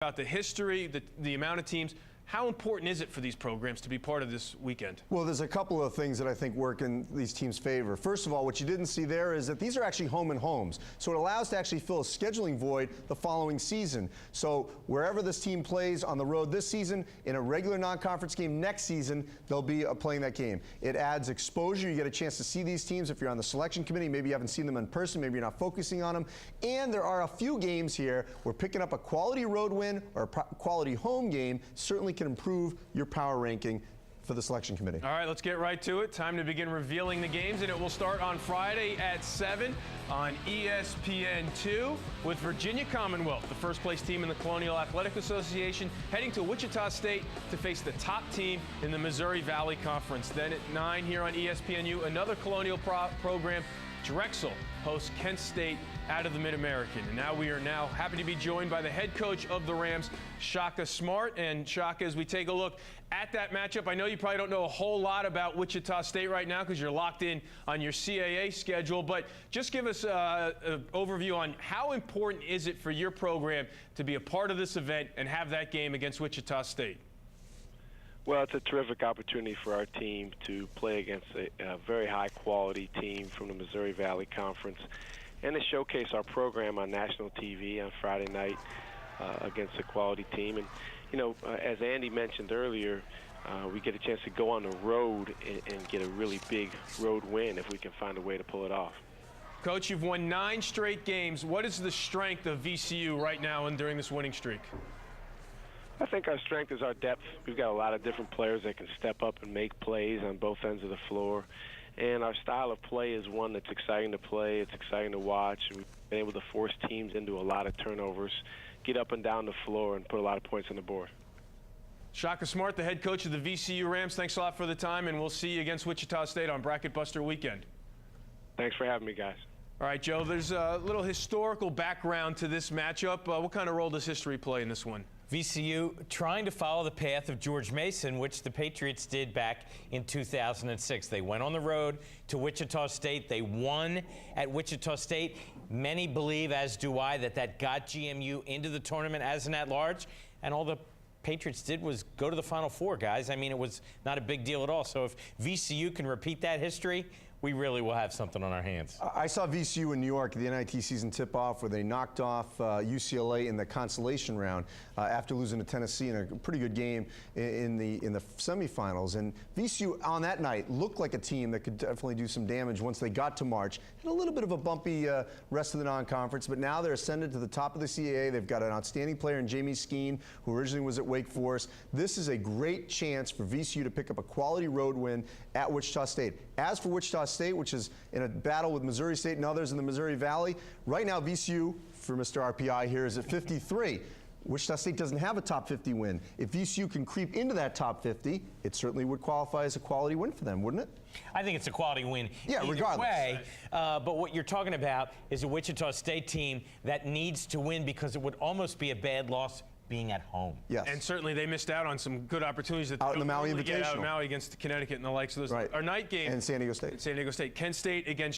about the history, the amount of teams. How important is it for these programs to be part of this weekend? Well, there's a couple of things that I think work in these teams' favor. First of all, what you didn't see there is that these are actually home and homes. So it allows to actually fill a scheduling void the following season. So wherever this team plays on the road this season, in a regular non-conference game next season, they'll be playing that game. It adds exposure. You get a chance to see these teams if you're on the selection committee. Maybe you haven't seen them in person. Maybe you're not focusing on them. And there are a few games here where picking up a quality road win or a quality home game certainly can improve your power ranking for the selection committee. All right, let's get right to it. Time to begin revealing the games, and it will start on Friday at 7 on ESPNU with Virginia Commonwealth, the first place team in the Colonial Athletic Association, heading to Wichita State to face the top team in the Missouri Valley Conference. Then at 9 here on ESPNU, another Colonial program, Drexel hosts Kent State out of the Mid-American. And now we are happy to be joined by the head coach of the Rams, Shaka Smart. And Shaka, as we take a look at that matchup, I know you probably don't know a whole lot about Wichita State right now because you're locked in on your CAA schedule, but just give us an overview on how important is it for your program to be a part of this event and have that game against Wichita State? Well, it's a terrific opportunity for our team to play against a very high-quality team from the Missouri Valley Conference and to showcase our program on national TV on Friday night against a quality team. And, you know, as Andy mentioned earlier, we get a chance to go on the road and get a really big road win if we can find a way to pull it off. Coach, you've won 9 straight games. What is the strength of VCU right now and during this winning streak? I think our strength is our depth. We've got a lot of different players that can step up and make plays on both ends of the floor. And our style of play is one that's exciting to play. It's exciting to watch. We've been able to force teams into a lot of turnovers, get up and down the floor, and put a lot of points on the board. Shaka Smart, the head coach of the VCU Rams, thanks a lot for the time, and we'll see you against Wichita State on Bracketbuster weekend. Thanks for having me, guys. All right, Joe, there's a little historical background to this matchup. What kind of role does history play in this one? VCU trying to follow the path of George Mason, which the Patriots did back in 2006. They went on the road to Wichita State. They won at Wichita State. Many believe, as do I, that got GMU into the tournament as an at-large, and all the Patriots did was go to the Final Four, guys. I mean, it was not a big deal at all. So if VCU can repeat that history, we really will have something on our hands. I saw VCU in New York at the NIT season tip-off where they knocked off UCLA in the consolation round after losing to Tennessee in a pretty good game in the semifinals. And VCU on that night looked like a team that could definitely do some damage once they got to March. Had a little bit of a bumpy rest of the non-conference, but now they're ascended to the top of the CAA. They've got an outstanding player in Jamie Skeen, who originally was at Wake Forest. This is a great chance for VCU to pick up a quality road win at Wichita State. As for Wichita State, which is in a battle with Missouri State and others in the Missouri Valley, right now VCU, for Mr. RPI here, is at 53. Wichita State doesn't have a top 50 win. If VCU can creep into that top 50, it certainly would qualify as a quality win for them, wouldn't it? I think it's a quality win either regardless. way. But what you're talking about is a Wichita State team that needs to win because it would almost be a bad loss being at home. Yes. And certainly they missed out on some good opportunities that out in the Maui Invitational. Out in Invitational. Maui against Connecticut and the likes of those. Right. Our night game. And San Diego State. San Diego State. Kent State against